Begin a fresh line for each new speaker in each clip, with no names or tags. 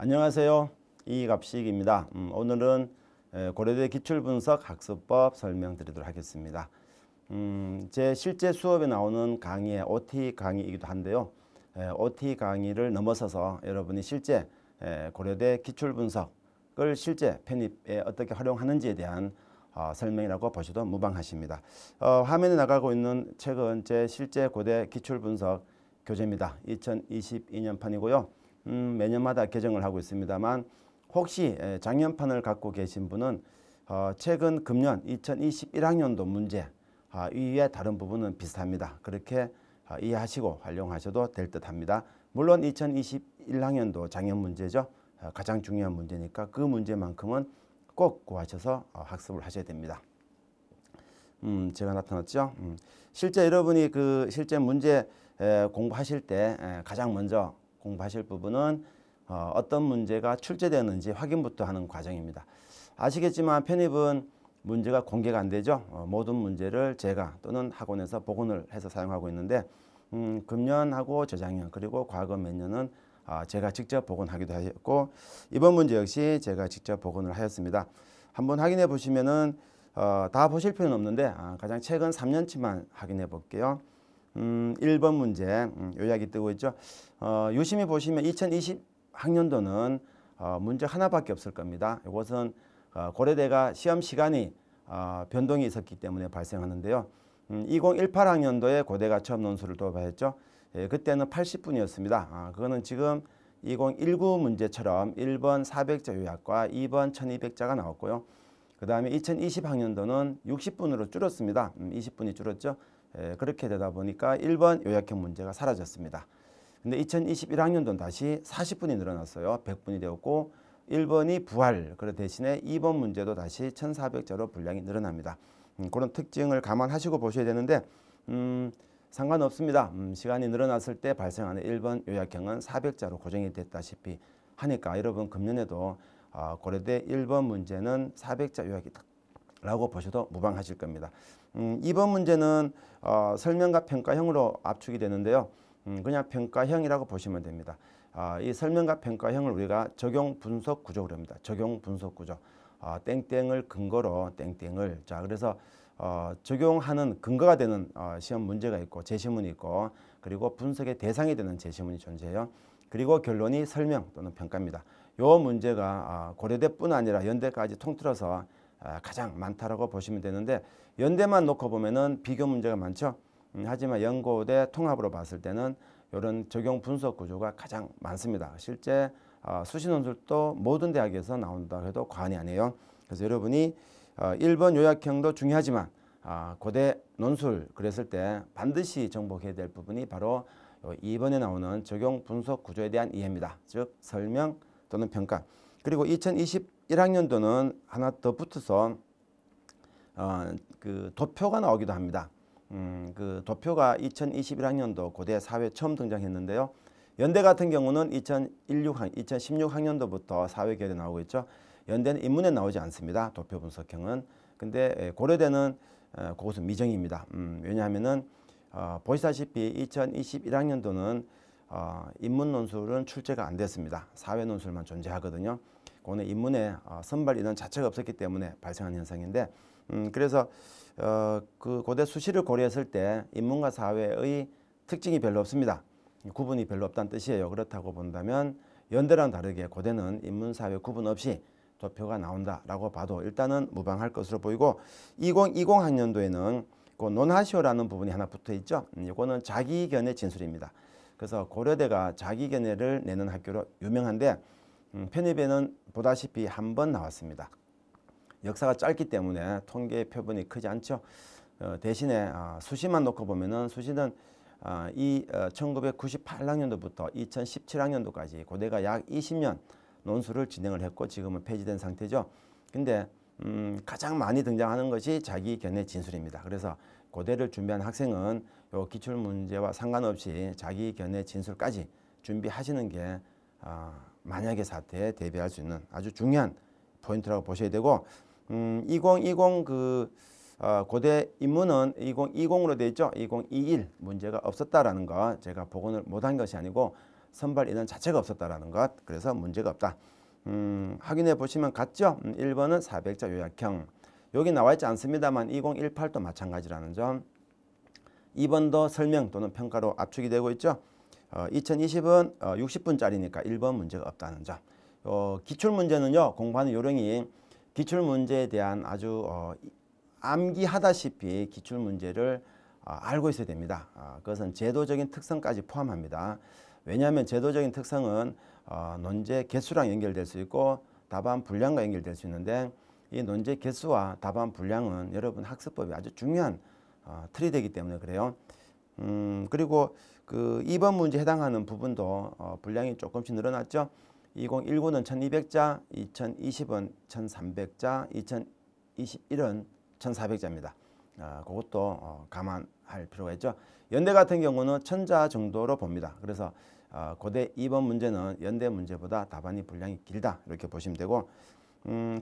안녕하세요. 이갑식입니다. 오늘은 고려대 기출분석 학습법 설명드리도록 하겠습니다. 제 실제 수업에 나오는 강의의 OT 강의이기도 한데요. OT 강의를 넘어서서 여러분이 실제 고려대 기출분석을 실제 편입에 어떻게 활용하는지에 대한 설명이라고 보셔도 무방하십니다. 화면에 나가고 있는 책은 제 실제 고대 기출분석 교재입니다. 2022년판이고요. 매년마다 개정을 하고 있습니다만 혹시 작년판을 갖고 계신 분은 최근 금년 2021학년도 문제 이외에 다른 부분은 비슷합니다. 그렇게 이해하시고 활용하셔도 될 듯합니다. 물론 2021학년도 작년 문제죠. 가장 중요한 문제니까 그 문제만큼은 꼭 구하셔서 학습을 하셔야 됩니다. 제가 나타났죠. 실제 여러분이 그 실제 문제 공부하실 때 가장 먼저 공부하실 부분은 어떤 문제가 출제되었는지 확인부터 하는 과정입니다. 아시겠지만 편입은 문제가 공개가 안 되죠. 모든 문제를 제가 또는 학원에서 복원을 해서 사용하고 있는데 금년하고 저작년 그리고 과거 몇 년은 제가 직접 복원하기도 하였고 이번 문제 역시 제가 직접 복원을 하였습니다. 한번 확인해 보시면은 다 보실 필요는 없는데 가장 최근 3년치만 확인해 볼게요. 1번 문제 요약이 뜨고 있죠. 유심히 보시면 2020학년도는 문제 하나밖에 없을 겁니다. 이것은 고려대가 시험 시간이 변동이 있었기 때문에 발생하는데요. 2018학년도에 고대가 처음 논술을 도입했죠. 그때는 80분이었습니다. 그거는 지금 2019 문제처럼 1번 400자 요약과 2번 1200자가 나왔고요. 그 다음에 2020학년도는 60분으로 줄었습니다. 20분이 줄었죠. 그렇게 되다 보니까 1번 요약형 문제가 사라졌습니다. 근데 2021학년도는 다시 40분이 늘어났어요. 100분이 되었고 1번이 부활, 그 대신에 2번 문제도 다시 1400자로 분량이 늘어납니다. 그런 특징을 감안하시고 보셔야 되는데 상관없습니다. 시간이 늘어났을 때 발생하는 1번 요약형은 400자로 고정이 됐다시피 하니까 여러분 금년에도 고려대 1번 문제는 400자 요약이다 라고 보셔도 무방하실 겁니다. 2번 문제는 설명과 평가형으로 압축이 되는데요. 그냥 평가형이라고 보시면 됩니다. 이 설명과 평가형을 우리가 적용 분석 구조로 합니다. 적용 분석 구조. 땡땡을 근거로 땡땡을. 자, 그래서 적용하는 근거가 되는 시험 문제가 있고 제시문이 있고 그리고 분석의 대상이 되는 제시문이 존재해요. 그리고 결론이 설명 또는 평가입니다. 이 문제가 고려대뿐 아니라 연대까지 통틀어서 가장 많다라고 보시면 되는데 연대만 놓고 보면은 비교 문제가 많죠. 하지만 연고대 통합으로 봤을 때는 이런 적용 분석 구조가 가장 많습니다. 실제 수시 논술도 모든 대학에서 나온다 해도 과언이 아니에요. 그래서 여러분이 1번 요약형도 중요하지만 고대 논술 그랬을 때 반드시 정복해야 될 부분이 바로 2번에 나오는 적용 분석 구조에 대한 이해입니다. 즉 설명 또는 평가. 그리고 2021학년도는 하나 더 붙어서 그 도표가 나오기도 합니다. 그 도표가 2021학년도 고대 사회 처음 등장했는데요. 연대 같은 경우는 2016학년도부터 사회 계열에 나오고 있죠. 연대는 인문에 나오지 않습니다. 도표 분석형은. 근데 고려대는 그것은 미정입니다. 왜냐하면은 보시다시피 2021학년도는 인문 논술은 출제가 안 됐습니다. 사회 논술만 존재하거든요. 고대 인문에 선발 인원 자체가 없었기 때문에 발생한 현상인데 그래서 그 고대 수시를 고려했을 때 인문과 사회의 특징이 별로 없습니다. 구분이 별로 없다는 뜻이에요. 그렇다고 본다면 연대랑 다르게 고대는 인문 사회 구분 없이 도표가 나온다라고 봐도 일단은 무방할 것으로 보이고 2020학년도에는 그 논하시오라는 부분이 하나 붙어 있죠. 이거는 자기견해 진술입니다. 그래서 고려대가 자기견해를 내는 학교로 유명한데 편입에는 보다시피 한 번 나왔습니다. 역사가 짧기 때문에 통계 표본이 크지 않죠. 대신에 수시만 놓고 보면은 수시는 1998학년도부터 2017학년도까지 고대가 약 20년 논술을 진행을 했고 지금은 폐지된 상태죠. 근데 가장 많이 등장하는 것이 자기 견해 진술입니다. 그래서 고대를 준비한 학생은 요 기출 문제와 상관없이 자기 견해 진술까지 준비하시는 게 만약의 사태에 대비할 수 있는 아주 중요한 포인트라고 보셔야 되고 2020 고대 인문은 2020으로 되어 있죠. 2021 문제가 없었다라는 거 제가 복원을 못한 것이 아니고 선발 인원 자체가 없었다라는 것. 그래서 문제가 없다. 확인해 보시면 같죠? 1번은 400자 요약형. 여기 나와 있지 않습니다만 2018도 마찬가지라는 점. 2번도 설명 또는 평가로 압축이 되고 있죠. 2020은 60분짜리니까 1번 문제가 없다는 점. 기출문제는요. 공부하는 요령이 기출문제에 대한 아주 암기하다시피 기출문제를 알고 있어야 됩니다. 그것은 제도적인 특성까지 포함합니다. 왜냐하면 제도적인 특성은 논제 개수랑 연결될 수 있고 답안 분량과 연결될 수 있는데 이 논제 개수와 답안 분량은 여러분 학습법이 아주 중요한 틀이 되기 때문에 그래요. 그리고 그 2번 문제에 해당하는 부분도 분량이 조금씩 늘어났죠. 2019는 1200자, 2020은 1300자, 2021은 1400자입니다. 그것도 감안할 필요가 있죠. 연대 같은 경우는 1000자 정도로 봅니다. 그래서 고대 2번 문제는 연대 문제보다 답안이 분량이 길다 이렇게 보시면 되고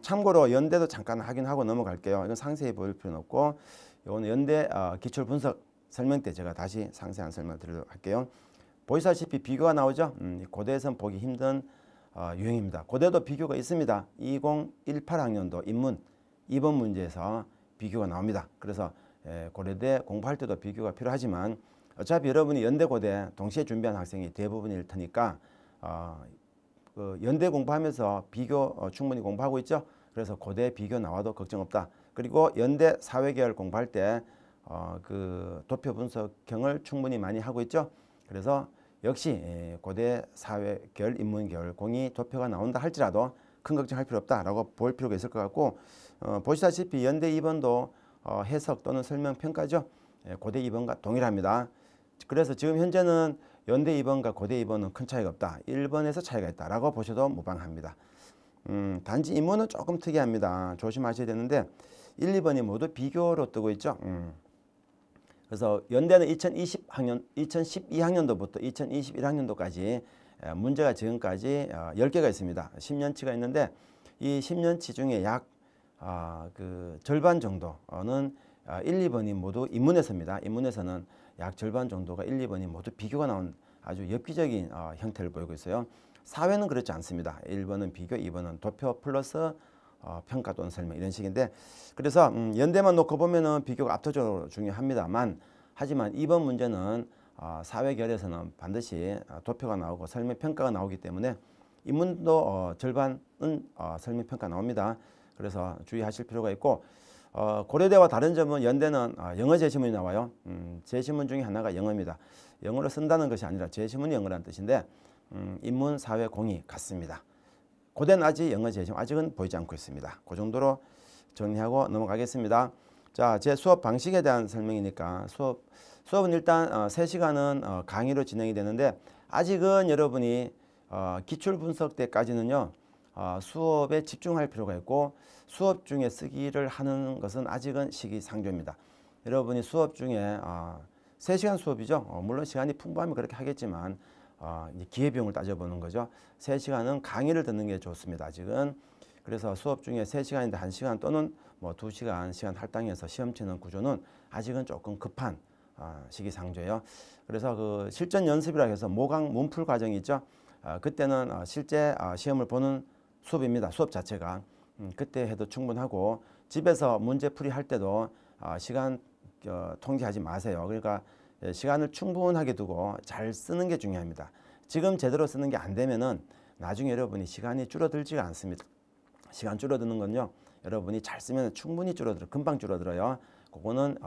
참고로 연대도 잠깐 확인하고 넘어갈게요. 이건 상세히 보일 필요는 없고 이거는 연대 기출 분석 설명 때 제가 다시 상세한 설명을 드리도록 할게요. 보시다시피 비교가 나오죠. 고대에선 보기 힘든 유형입니다. 고대도 비교가 있습니다. 2018학년도 인문 2번 문제에서 비교가 나옵니다. 그래서 고려대 공부할 때도 비교가 필요하지만 어차피 여러분이 연대 고대 동시에 준비한 학생이 대부분일 테니까 그 연대 공부하면서 비교 충분히 공부하고 있죠. 그래서 고대 비교 나와도 걱정 없다. 그리고 연대 사회계열 공부할 때 그 도표 분석형을 충분히 많이 하고 있죠. 그래서 역시 고대 사회계열 인문계열 공이 도표가 나온다 할지라도 큰 걱정할 필요 없다라고 볼 필요가 있을 것 같고 보시다시피 연대 2번도 해석 또는 설명 평가죠. 고대 2번과 동일합니다. 그래서 지금 현재는 연대 2번과 고대 2번은 큰 차이가 없다. 1번에서 차이가 있다라고 보셔도 무방합니다. 단지 인문은 조금 특이합니다. 조심하셔야 되는데 1, 2번이 모두 비교로 뜨고 있죠. 그래서 연대는 2012학년도부터 2021학년도까지 문제가 지금까지 10개가 있습니다. 10년치가 있는데 이 10년치 중에 약 그 절반 정도는 1, 2번이 모두 인문에서입니다. 인문에서는 약 절반 정도가 1, 2번이 모두 비교가 나온 아주 엽기적인 형태를 보이고 있어요. 사회는 그렇지 않습니다. 1번은 비교, 2번은 도표 플러스 평가 또는 설명 이런 식인데 그래서 연대만 놓고 보면은 비교가 압도적으로 중요합니다만 하지만 2번 문제는 사회결에서는 반드시 도표가 나오고 설명 평가가 나오기 때문에 인문도 절반은 설명 평가 나옵니다. 그래서 주의하실 필요가 있고 고려대와 다른 점은 연대는 영어 제시문이 나와요. 제시문 중에 하나가 영어입니다. 영어로 쓴다는 것이 아니라 제시문이 영어라는 뜻인데 인문, 사회, 공이 같습니다. 고대는 아직 영어 제시문 아직은 보이지 않고 있습니다. 그 정도로 정리하고 넘어가겠습니다. 자, 제 수업 방식에 대한 설명이니까 수업은 일단 3시간은 강의로 진행이 되는데 아직은 여러분이 기출 분석 때까지는요. 수업에 집중할 필요가 있고 수업 중에 쓰기를 하는 것은 아직은 시기상조입니다. 여러분이 수업 중에 3시간 수업이죠. 물론 시간이 풍부하면 그렇게 하겠지만 이제 기회비용을 따져보는 거죠. 3시간은 강의를 듣는 게 좋습니다. 아직은. 그래서 수업 중에 3시간인데 1시간 또는 뭐 2시간 시간 할당해서 시험 치는 구조는 아직은 조금 급한 시기상조예요. 그래서 그 실전 연습이라 해서 모강 문풀 과정이 있죠. 그때는 실제 시험을 보는 수업입니다. 수업 자체가. 그때 해도 충분하고 집에서 문제풀이 할 때도 시간 통제하지 마세요. 그러니까 시간을 충분하게 두고 잘 쓰는 게 중요합니다. 지금 제대로 쓰는 게 안 되면은 나중에 여러분이 시간이 줄어들지가 않습니다. 시간 줄어드는 건요. 여러분이 잘 쓰면 충분히 금방 줄어들어요. 그거는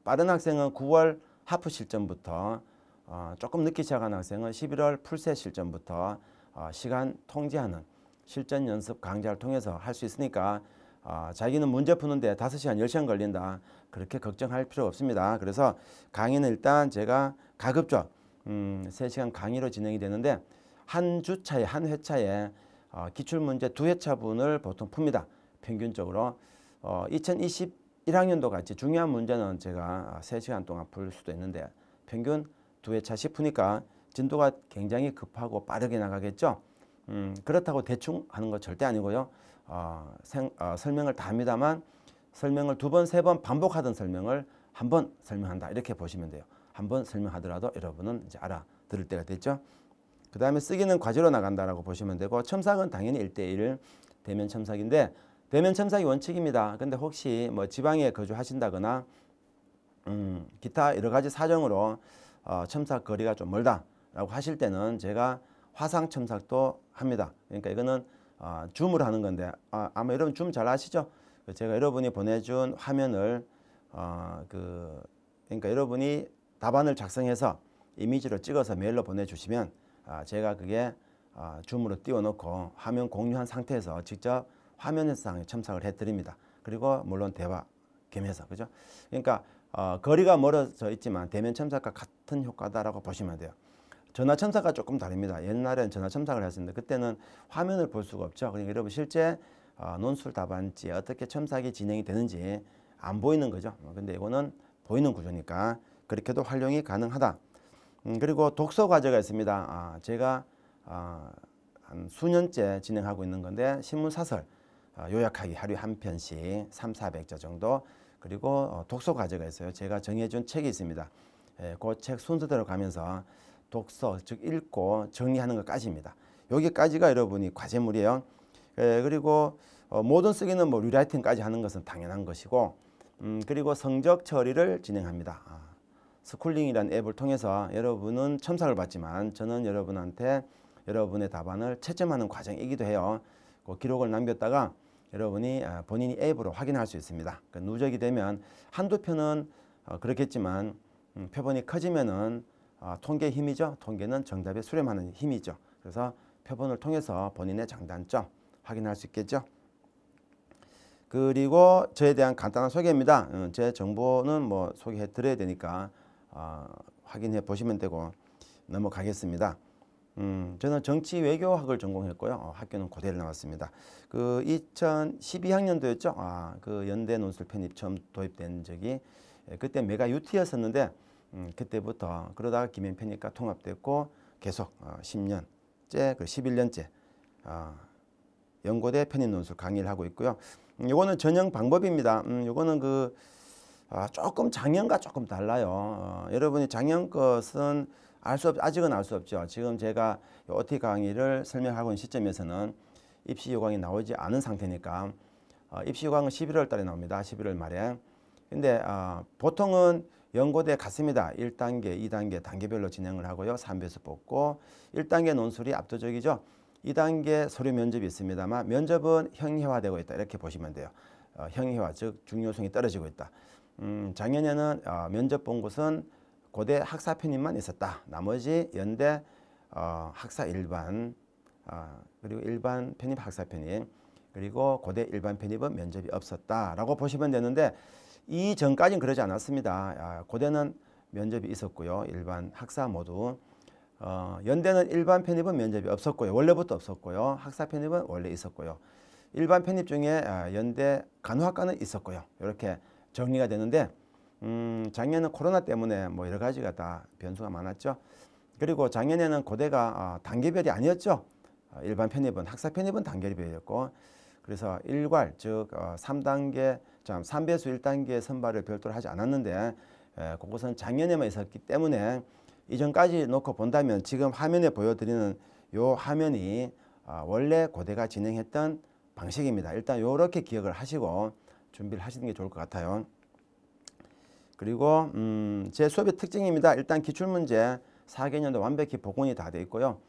빠른 학생은 9월 하프 실전부터 조금 늦게 시작한 학생은 11월 풀세 실전부터 시간 통제하는 실전 연습 강좌를 통해서 할 수 있으니까 자기는 문제 푸는데 5시간, 10시간 걸린다. 그렇게 걱정할 필요 없습니다. 그래서 강의는 일단 제가 가급적 3시간 강의로 진행이 되는데 한 주차에, 한 회차에 기출문제 2회차분을 보통 풉니다. 평균적으로. 2021학년도 같이 중요한 문제는 제가 3시간 동안 풀 수도 있는데 평균 2회차씩 푸니까 진도가 굉장히 급하고 빠르게 나가겠죠. 그렇다고 대충 하는 거 절대 아니고요. 설명을 다 합니다만 설명을 2번, 3번 반복하던 설명을 한 번 설명한다. 이렇게 보시면 돼요. 한 번 설명하더라도 여러분은 이제 알아들을 때가 됐죠. 그 다음에 쓰기는 과제로 나간다라고 보시면 되고, 첨삭은 당연히 1대1 대면 첨삭인데, 대면 첨삭이 원칙입니다. 근데 혹시 뭐 지방에 거주하신다거나 기타 여러 가지 사정으로 첨삭 거리가 좀 멀다라고 하실 때는 제가 화상 첨삭도 합니다. 그러니까 이거는 줌으로 하는 건데, 아마 여러분 줌 잘 아시죠? 제가 여러분이 보내준 화면을 그러니까 여러분이 답안을 작성해서 이미지로 찍어서 메일로 보내주시면 제가 그게 줌으로 띄워놓고 화면 공유한 상태에서 직접 화면에서 첨삭을 해드립니다. 그리고 물론 대화 겸해서, 그죠? 그러니까 거리가 멀어져 있지만 대면 첨삭과 같은 효과다라고 보시면 돼요. 전화 첨삭과 조금 다릅니다. 옛날엔 전화 첨삭을 했었는데 그때는 화면을 볼 수가 없죠. 그러니까 여러분 실제 논술 답안지에 어떻게 첨삭이 진행이 되는지 안 보이는 거죠. 근데 이거는 보이는 구조니까 그렇게도 활용이 가능하다. 그리고 독서 과제가 있습니다. 제가 한 수년째 진행하고 있는 건데, 신문사설 요약하기 하루에 한 편씩 300~400자 정도, 그리고 독서 과제가 있어요. 제가 정해준 책이 있습니다. 그 책 순서대로 가면서 독서, 즉 읽고 정리하는 것까지입니다. 여기까지가 여러분이 과제물이에요. 그리고 모든 쓰기는 뭐 리라이팅까지 하는 것은 당연한 것이고, 그리고 성적 처리를 진행합니다. 스쿨링이라는 앱을 통해서 여러분은 첨삭을 받지만 저는 여러분한테 여러분의 답안을 채점하는 과정이기도 해요. 그 기록을 남겼다가 여러분이 본인이 앱으로 확인할 수 있습니다. 누적이 되면 한두 편은 그렇겠지만 표본이 커지면은 통계의 힘이죠. 통계는 정답에 수렴하는 힘이죠. 그래서 표본을 통해서 본인의 장단점 확인할 수 있겠죠. 그리고 저에 대한 간단한 소개입니다. 제 정보는 뭐 소개해 드려야 되니까 확인해 보시면 되고 넘어가겠습니다. 저는 정치 외교학을 전공했고요. 학교는 고대를 나왔습니다. 그 2012학년도였죠. 그 연대 논술 편입 처음 도입된 적이 그때 메가 UT였었는데 그때부터 그러다가 김행 편입과 통합됐고 계속 10년째, 11년째 연고대 편입 논술 강의를 하고 있고요. 요거는 전형 방법입니다. 요거는 조금 작년과 조금 달라요. 여러분이 작년 것은 아직은 알 수 없죠. 지금 제가 OT 강의를 설명하고 있는 시점에서는 입시 요강이 나오지 않은 상태니까 입시 요강은 11월 달에 나옵니다. 11월 말에. 근데 보통은 연고대 같습니다. 1단계, 2단계 단계별로 진행을 하고요. 3배수 뽑고 1단계 논술이 압도적이죠. 2단계 서류 면접이 있습니다만 면접은 형이화되고 있다. 이렇게 보시면 돼요. 형이화, 즉 중요성이 떨어지고 있다. 작년에는 면접 본 곳은 고대 학사 편입만 있었다. 나머지 연대 학사 일반 그리고 일반 편입 학사 편입 그리고 고대 일반 편입은 면접이 없었다라고 보시면 되는데 이 전까지는 그러지 않았습니다. 고대는 면접이 있었고요. 일반 학사 모두 연대는 일반 편입은 면접이 없었고요. 원래부터 없었고요. 학사 편입은 원래 있었고요. 일반 편입 중에 연대 간호학과는 있었고요. 이렇게 정리가 되는데 작년은 코로나 때문에 뭐 여러 가지가 다 변수가 많았죠. 그리고 작년에는 고대가 단계별이 아니었죠. 일반 편입은 학사 편입은 단계별이었고 그래서 일괄 즉 3배수 1단계 선발을 별도로 하지 않았는데 그것은 작년에만 있었기 때문에 이전까지 놓고 본다면 지금 화면에 보여드리는 요 화면이 원래 고대가 진행했던 방식입니다. 일단 이렇게 기억을 하시고 준비를 하시는 게 좋을 것 같아요. 그리고 제 수업의 특징입니다. 일단 기출문제 4개년도 완벽히 복원이 다 되어 있고요.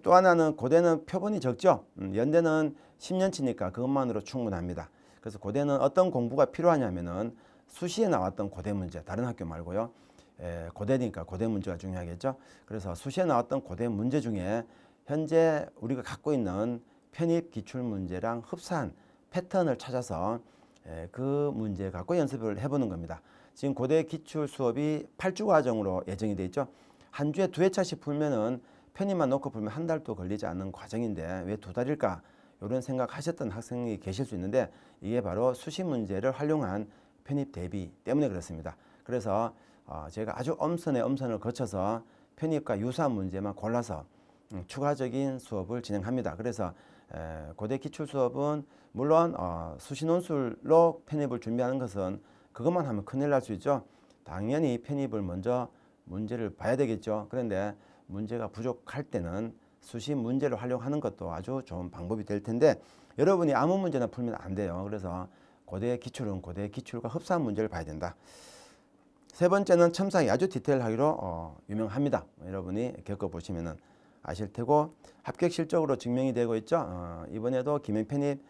또 하나는 고대는 표본이 적죠. 연대는 10년치니까 그것만으로 충분합니다. 그래서 고대는 어떤 공부가 필요하냐면은 수시에 나왔던 고대 문제, 다른 학교 말고요. 고대니까 고대 문제가 중요하겠죠. 그래서 수시에 나왔던 고대 문제 중에 현재 우리가 갖고 있는 편입 기출 문제랑 흡사한 패턴을 찾아서 그 문제 갖고 연습을 해보는 겁니다. 지금 고대 기출 수업이 8주 과정으로 예정이 되어 있죠. 한 주에 2회차씩 풀면은 편입만 놓고 풀면 한 달도 걸리지 않는 과정인데 왜 2달일까? 이런 생각하셨던 학생이 계실 수 있는데 이게 바로 수시 문제를 활용한 편입 대비 때문에 그렇습니다. 그래서 제가 아주 엄선의 엄선을 거쳐서 편입과 유사한 문제만 골라서 추가적인 수업을 진행합니다. 그래서 고대 기출 수업은 물론 수시 논술로 편입을 준비하는 것은 그것만 하면 큰일 날 수 있죠. 당연히 편입을 먼저 문제를 봐야 되겠죠. 그런데 문제가 부족할 때는 수시 문제를 활용하는 것도 아주 좋은 방법이 될 텐데 여러분이 아무 문제나 풀면 안 돼요. 그래서 고대 기출은 고대 기출과 흡사한 문제를 봐야 된다. 세 번째는 첨삭이 아주 디테일하기로 유명합니다. 여러분이 겪어보시면 아실 테고 합격 실적으로 증명이 되고 있죠. 이번에도 기명 편입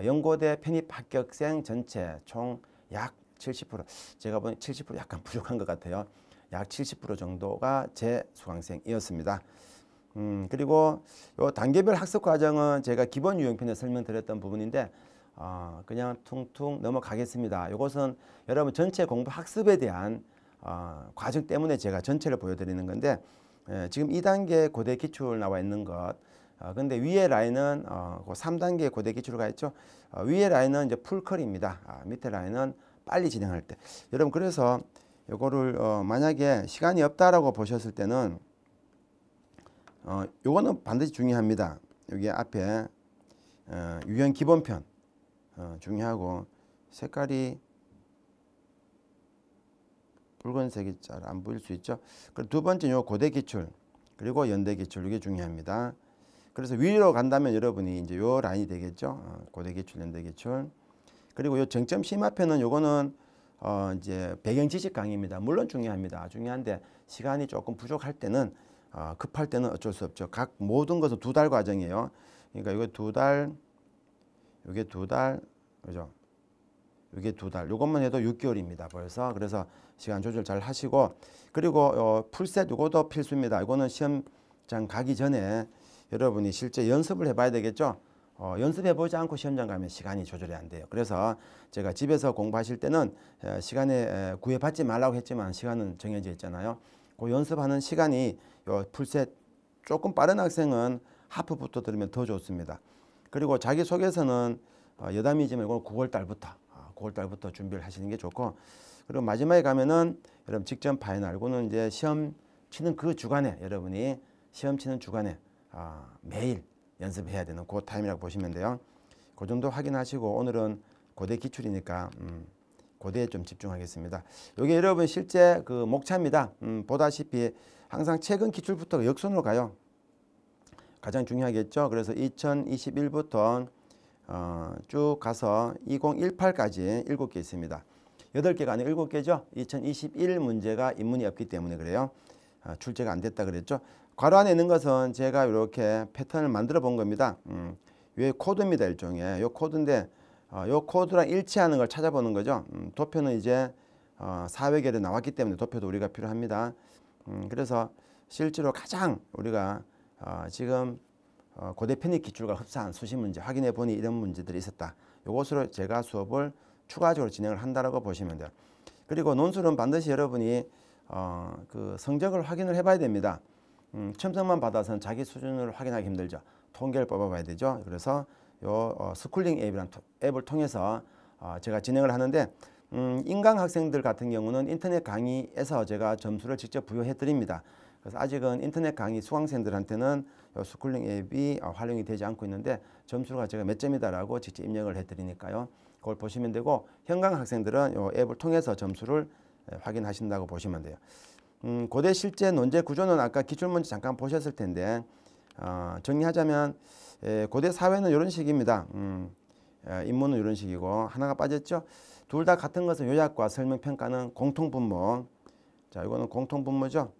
연고대 편입 합격생 전체 총 약 70%, 제가 보니 70% 약간 부족한 것 같아요. 약 70% 정도가 재수강생이었습니다. 그리고 요 단계별 학습 과정은 제가 기본 유형편에 설명드렸던 부분인데 그냥 퉁퉁 넘어가겠습니다. 이것은 여러분 전체 공부 학습에 대한 과정 때문에 제가 전체를 보여드리는 건데 지금 2단계 고대 기출 나와 있는 것. 근데 위에 라인은 3단계 고대 기출로 가 있죠. 위에 라인은 이제 풀컬입니다. 밑에 라인은 빨리 진행할 때. 여러분 그래서 요거를 만약에 시간이 없다라고 보셨을 때는 요거는 반드시 중요합니다. 여기 앞에 유형 기본편 중요하고 색깔이 붉은색이 잘 안 보일 수 있죠. 그리고 두 번째 요 고대 기출 그리고 연대 기출 이게 중요합니다. 그래서 위로 간다면 여러분이 이제 요 라인이 되겠죠. 고대 기출, 연대 기출. 그리고 요 정점 심화편은 요거는 이제 배경 지식 강의입니다. 물론 중요합니다. 중요한데 시간이 조금 부족할 때는 급할 때는 어쩔 수 없죠. 각 모든 것은 2달 과정이에요. 그러니까 이거 2달, 이게 2달, 그죠? 이게 2달. 요것만 해도 6개월입니다. 벌써. 그래서 시간 조절 잘 하시고 그리고 풀셋 요것도 필수입니다. 이거는 시험장 가기 전에 여러분이 실제 연습을 해봐야 되겠죠. 연습해보지 않고 시험장 가면 시간이 조절이 안 돼요. 그래서 제가 집에서 공부하실 때는 시간에 구애받지 말라고 했지만 시간은 정해져 있잖아요. 그 연습하는 시간이 요 풀셋 조금 빠른 학생은 하프부터 들으면 더 좋습니다. 그리고 자기소개서는 여담이지만 이건 9월달부터 준비를 하시는 게 좋고 그리고 마지막에 가면은 여러분 직전 파이널 이거는 이제 시험 치는 그 주간에 여러분이 시험 치는 주간에 매일 연습해야 되는 그 타임이라고 보시면 돼요. 그 정도 확인하시고 오늘은 고대 기출이니까 고대에 좀 집중하겠습니다. 이게 여러분 실제 그 목차입니다. 보다시피 항상 최근 기출부터 역순으로 가요. 가장 중요하겠죠. 그래서 2021부터 쭉 가서 2018까지 7개 있습니다. 8개가 아니고 7개죠. 2021 문제가 인문이 없기 때문에 그래요. 출제가 안 됐다 그랬죠. 괄호 안에 있는 것은 제가 이렇게 패턴을 만들어 본 겁니다. 이 코드입니다. 일종의 이 코드인데 이 코드랑 일치하는 걸 찾아보는 거죠. 도표는 이제 400개로 나왔기 때문에 도표도 우리가 필요합니다. 그래서 실제로 가장 우리가 지금 고대 편입 기출과 흡사한 수시 문제 확인해 보니 이런 문제들이 있었다. 이것으로 제가 수업을 추가적으로 진행을 한다라고 보시면 돼요. 그리고 논술은 반드시 여러분이 그 성적을 확인을 해봐야 됩니다. 첨삭만 받아서는 자기 수준을 확인하기 힘들죠. 통계를 뽑아봐야 되죠. 그래서 요 스쿨링 앱이라는 앱을 통해서 제가 진행을 하는데 인강 학생들 같은 경우는 인터넷 강의에서 제가 점수를 직접 부여해 드립니다. 그래서 아직은 인터넷 강의 수강생들한테는 요 스쿨링 앱이 활용이 되지 않고 있는데 점수가 제가 몇 점이다라고 직접 입력을 해드리니까요. 그걸 보시면 되고 현강 학생들은 요 앱을 통해서 점수를 확인하신다고 보시면 돼요. 고대 실제 논제 구조는 아까 기출문제 잠깐 보셨을 텐데 정리하자면 고대 사회는 이런 식입니다. 인문은 이런 식이고 하나가 빠졌죠. 둘 다 같은 것은 요약과 설명평가는 공통분모. 자, 이거는 공통분모죠.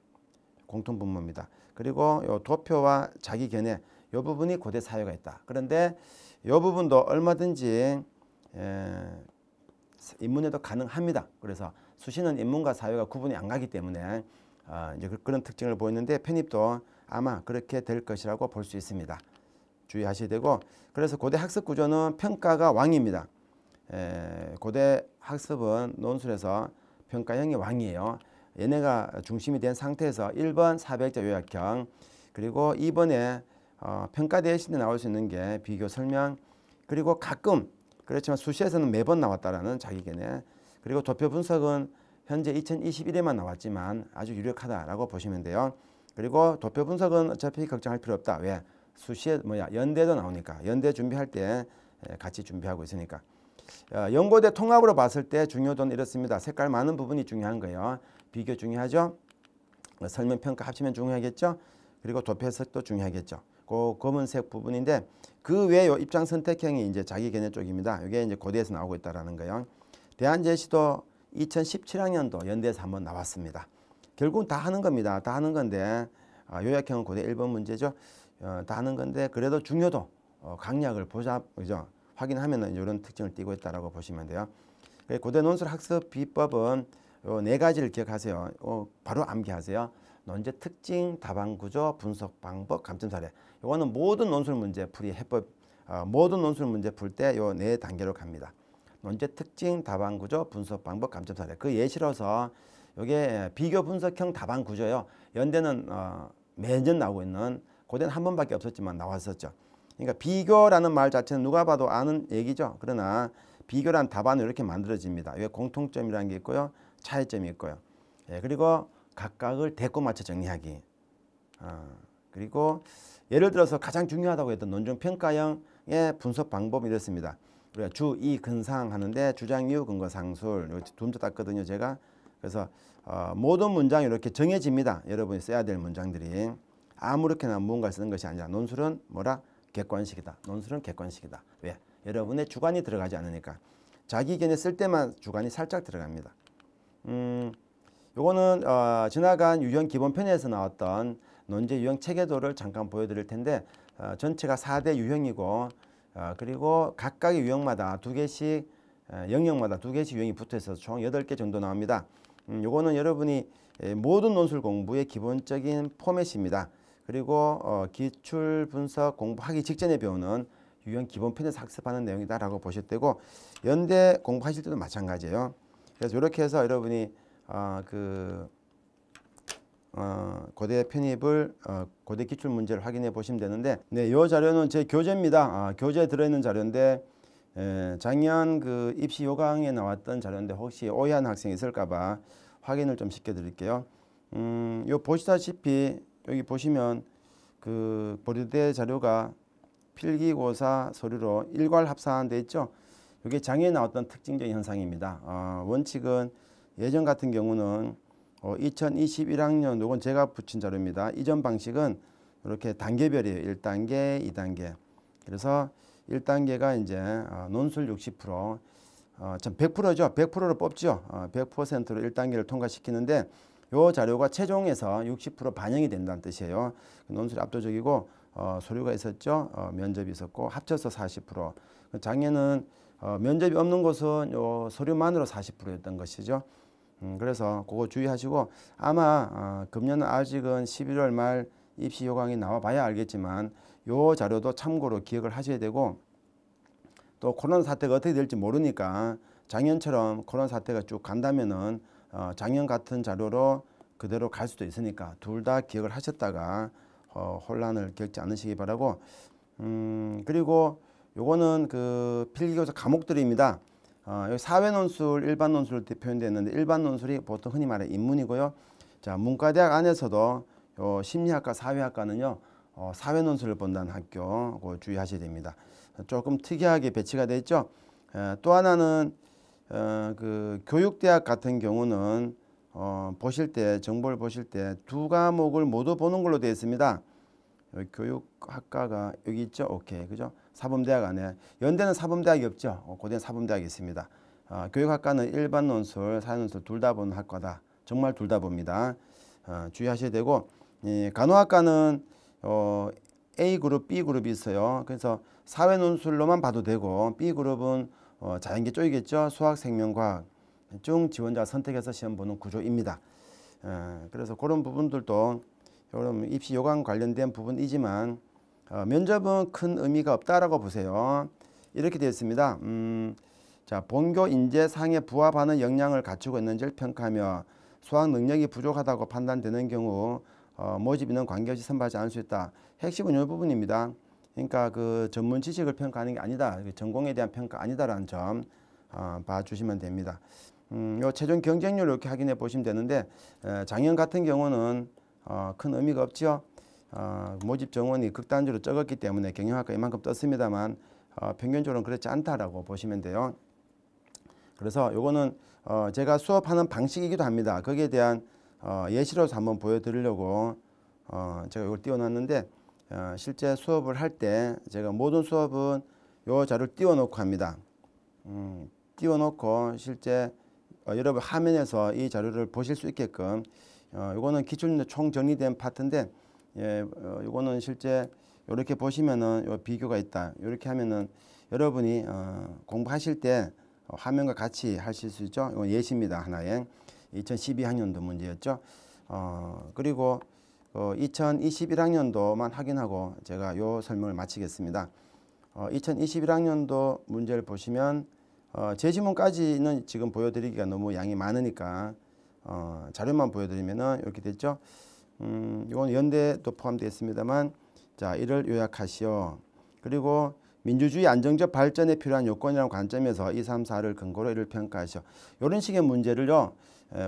공통분모입니다. 그리고 요 도표와 자기견해 이 부분이 고대 사회가 있다. 그런데 이 부분도 얼마든지 인문에도 가능합니다. 그래서 수시는 인문과 사회가 구분이 안 가기 때문에 이제 그런 특징을 보이는데 편입도 아마 그렇게 될 것이라고 볼 수 있습니다. 주의하셔야 되고 그래서 고대 학습 구조는 평가가 왕입니다. 고대 학습은 논술에서 평가형이 왕이에요. 얘네가 중심이 된 상태에서 1번 400자 요약형 그리고 2번에 평가 대신에 나올 수 있는 게 비교 설명 그리고 가끔 그렇지만 수시에서는 매번 나왔다라는 자기견해 그리고 도표 분석은 현재 2021에만 나왔지만 아주 유력하다라고 보시면 돼요. 그리고 도표 분석은 어차피 걱정할 필요 없다. 왜? 수시에 연대도 나오니까 연대 준비할 때 같이 준비하고 있으니까 연고대 통합으로 봤을 때 중요도는 이렇습니다. 색깔 많은 부분이 중요한 거예요. 비교 중요하죠. 설명평가 합치면 중요하겠죠. 그리고 도표 해석도 중요하겠죠. 그 검은색 부분인데 그 외에 요 입장 선택형이 이제 자기 개념 쪽입니다. 이게 이제 고대에서 나오고 있다라는 거예요. 대안제시도 2017학년도 연대에서 한번 나왔습니다. 결국은 다 하는 겁니다. 다 하는 건데 요약형은 고대 1번 문제죠. 다 하는 건데 그래도 중요도 강약을 보자 그죠? 확인하면은 이런 특징을 띠고 있다라고 보시면 돼요. 고대 논술 학습 비법은 요 네 가지를 기억하세요. 바로 암기하세요. 논제 특징, 답안 구조, 분석 방법, 감점 사례. 이거는 모든 논술 문제 풀이 해법, 모든 논술 문제 풀 때 요 네 단계로 갑니다. 논제 특징, 답안 구조, 분석 방법, 감점 사례. 그 예시로서 이게 비교 분석형 답안 구조요. 연대는 매년 나오고 있는 고대는 한 번밖에 없었지만 나왔었죠. 그러니까 비교라는 말 자체는 누가 봐도 아는 얘기죠. 그러나 비교란 답안을 이렇게 만들어집니다. 이게 공통점이라는 게 있고요. 차이점이 있고요. 예, 그리고 각각을 대꾸 맞춰 정리하기. 그리고 예를 들어서 가장 중요하다고 했던 논증 평가형의 분석 방법이 이렇습니다. 우리가 주, 이, 근상 하는데 주장, 이유, 근거, 상술 두 문제 땄거든요. 제가. 그래서 모든 문장이 이렇게 정해집니다. 여러분이 써야 될 문장들이. 아무렇게나 무언가를 쓰는 것이 아니라 논술은 뭐라? 객관식이다. 논술은 객관식이다. 왜? 여러분의 주관이 들어가지 않으니까. 자기 견해 쓸 때만 주관이 살짝 들어갑니다. 요거는 지나간 유형 기본편에서 나왔던 논제 유형 체계도를 잠깐 보여드릴 텐데 전체가 4대 유형이고 그리고 각각의 유형마다 두 개씩 영역마다 두 개씩 유형이 붙어 있어서 총 8개 정도 나옵니다. 요거는 여러분이 모든 논술 공부의 기본적인 포맷입니다. 그리고 기출 분석 공부하기 직전에 배우는 유형 기본편에서 학습하는 내용이다라고 보셔도 되고 연대 공부하실 때도 마찬가지예요. 그래서 이렇게 해서 여러분이 고대 편입을 고대 기출 문제를 확인해 보시면 되는데 네, 이 자료는 제 교재입니다. 교재에 들어있는 자료인데 작년 그 입시 요강에 나왔던 자료인데 혹시 오해한 학생이 있을까봐 확인을 좀 시켜드릴게요. 요 보시다시피 여기 보시면 그 보류대 자료가 필기고사 서류로 일괄 합산한 데 있죠. 이게 장애에 나왔던 특징적인 현상입니다. 원칙은 예전 같은 경우는 2021학년 이건 제가 붙인 자료입니다. 이전 방식은 이렇게 단계별이에요. 1단계, 2단계. 그래서 1단계가 이제 논술 60%, 100%죠. 100%로 뽑죠. 100%로 1단계를 통과시키는데 이 자료가 최종에서 60% 반영이 된다는 뜻이에요. 논술이 압도적이고 서류가 있었죠. 면접이 있었고 합쳐서 40%. 작년은 면접이 없는 곳은 요 서류만으로 40%였던 것이죠. 그래서 그거 주의하시고 아마 금년은 아직은 11월 말 입시 요강이 나와 봐야 알겠지만 요 자료도 참고로 기억을 하셔야 되고 또 코로나 사태가 어떻게 될지 모르니까 작년처럼 코로나 사태가 쭉 간다면은 작년 같은 자료로 그대로 갈 수도 있으니까 둘 다 기억을 하셨다가 혼란을 겪지 않으시기 바라고 그리고 요거는 그 필기교사 과목들입니다. 여기 사회논술, 일반 논술 표현되어 있는데 일반 논술이 보통 흔히 말해 인문이고요. 자, 문과대학 안에서도 요 심리학과, 사회학과는요 사회논술을 본다는 학교 그거 주의하셔야 됩니다. 조금 특이하게 배치가 되어 있죠. 또 하나는 그 교육대학 같은 경우는 보실 때 정보를 보실 때 두 과목을 모두 보는 걸로 되어 있습니다. 여기 교육학과가 여기 있죠. 오케이, 그죠? 사범대학 안에 연대는 사범대학이 없죠. 고대는 사범대학이 있습니다. 교육학과는 일반 논술, 사회논술 둘 다 보는 학과다. 정말 둘 다 봅니다. 주의하셔야 되고 간호학과는 A그룹, B그룹이 있어요. 그래서 사회논술로만 봐도 되고 B그룹은 자연계 쪽이겠죠. 수학, 생명과학 중 지원자 선택해서 시험 보는 구조입니다. 그래서 그런 부분들도 여러분 입시 요강 관련된 부분이지만 면접은 큰 의미가 없다라고 보세요. 이렇게 되어 있습니다. 자, 본교 인재 상에 부합하는 역량을 갖추고 있는지를 평가하며 수학 능력이 부족하다고 판단되는 경우 모집 인원 관계없이 선발하지 않을 수 있다. 핵심은 이 부분입니다. 그러니까 그 전문 지식을 평가하는 게 아니다. 전공에 대한 평가 아니다라는 점 봐주시면 됩니다. 요 최종 경쟁률을 이렇게 확인해 보시면 되는데 작년 같은 경우는 큰 의미가 없죠. 모집 정원이 극단적으로 적었기 때문에 경영학과 이만큼 떴습니다만 평균적으로는 그렇지 않다라고 보시면 돼요. 그래서 요거는 제가 수업하는 방식이기도 합니다. 거기에 대한 예시로서 한번 보여드리려고 제가 이걸 띄워놨는데 실제 수업을 할 때 제가 모든 수업은 요 자료를 띄워놓고 합니다. 띄워놓고 실제 여러분 화면에서 이 자료를 보실 수 있게끔 이거는 기출문제 총 정리된 파트인데 이거는 실제 이렇게 보시면은 요 비교가 있다. 이렇게 하면은 여러분이 공부하실 때 화면과 같이 하실 수 있죠. 이건 예시입니다. 하나의 2012학년도 문제였죠. 그리고 2021학년도만 확인하고 제가 요 설명을 마치겠습니다. 2021학년도 문제를 보시면 제시문까지는 지금 보여드리기가 너무 양이 많으니까 자료만 보여드리면은 이렇게 됐죠. 이건 연대도 포함되어 있습니다만, 자, 이를 요약하시오. 그리고 민주주의 안정적 발전에 필요한 요건이라는 관점에서 2, 3, 4를 근거로 이를 평가하시오. 이런 식의 문제를요,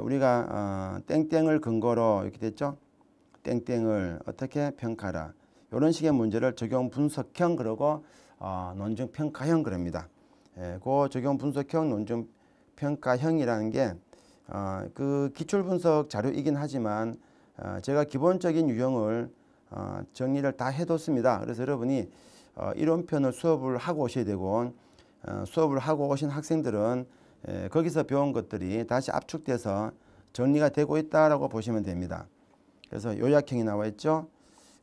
우리가 땡땡을 근거로 이렇게 됐죠. 땡땡을 어떻게 평가하라. 이런 식의 문제를 적용 분석형 그러고 논증 평가형 그럽니다. 그 적용 분석형 논증 평가형이라는 게 그 기출 분석 자료이긴 하지만 제가 기본적인 유형을 정리를 다 해뒀습니다. 그래서 여러분이 이론편을 수업을 하고 오셔야 되고 수업을 하고 오신 학생들은 거기서 배운 것들이 다시 압축돼서 정리가 되고 있다라고 보시면 됩니다. 그래서 요약형이 나와 있죠.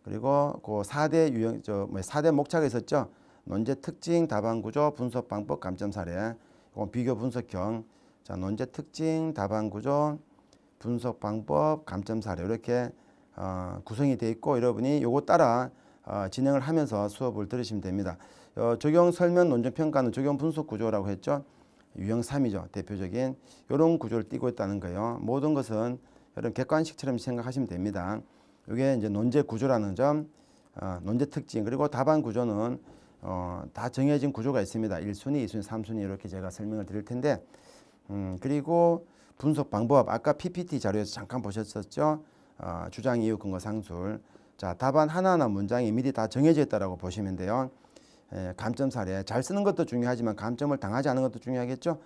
그리고 그 4대 유형, 4대 목차가 있었죠. 논제 특징, 답안 구조, 분석 방법, 감점 사례. 이건 비교 분석형. 자, 논제 특징, 답안 구조, 분석 방법, 감점 사례. 이렇게 구성이 되어 있고 여러분이 요거 따라 진행을 하면서 수업을 들으시면 됩니다. 적용 설명 논증 평가는 적용 분석 구조라고 했죠. 유형 3이죠. 대표적인 이런 구조를 띠고 있다는 거예요. 모든 것은 여러분 객관식처럼 생각하시면 됩니다. 이게 이제 논제 구조라는 점, 논제 특징, 그리고 답안 구조는 다 정해진 구조가 있습니다. 1순위, 2순위, 3순위 이렇게 제가 설명을 드릴 텐데, 그리고 분석 방법, 아까 PPT 자료에서 잠깐 보셨었죠. 주장, 이유, 근거, 상술. 자, 답안 하나하나 문장이 미리 다 정해져 있다고 보시면 돼요. 감점 사례, 잘 쓰는 것도 중요하지만 감점을 당하지 않은 것도 중요하겠죠.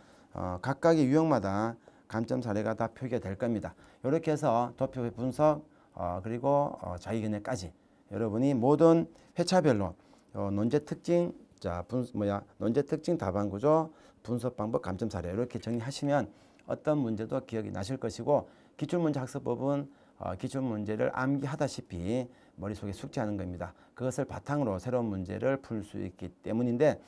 각각의 유형마다 감점 사례가 다 표기가 될 겁니다. 이렇게 해서 도표 분석 그리고 자기견해까지 여러분이 모든 회차별로 논제 특징, 자, 논제 특징, 답안 구조, 분석 방법, 감점 사례 이렇게 정리하시면 어떤 문제도 기억이 나실 것이고 기출문제 학습법은 기출 문제를 암기하다시피 머릿속에 숙지하는 겁니다. 그것을 바탕으로 새로운 문제를 풀 수 있기 때문인데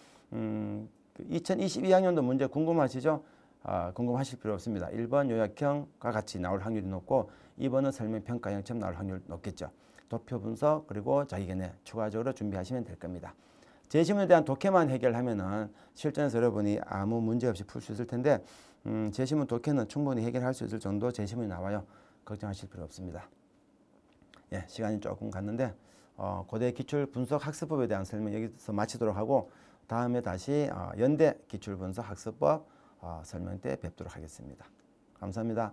2022학년도 문제 궁금하시죠? 궁금하실 필요 없습니다. 1번 요약형과 같이 나올 확률이 높고 2번은 설명평가형처럼 나올 확률이 높겠죠. 도표 분석 그리고 자기견해 추가적으로 준비하시면 될 겁니다. 제시문에 대한 독해만 해결하면은 실전에서 여러분이 아무 문제 없이 풀 수 있을 텐데 제시문 독해는 충분히 해결할 수 있을 정도 제시문이 나와요. 걱정하실 필요 없습니다. 예, 시간이 조금 갔는데 고대 기출 분석 학습법에 대한 설명 여기서 마치도록 하고 다음에 다시 연대 기출 분석 학습법 설명 때 뵙도록 하겠습니다. 감사합니다.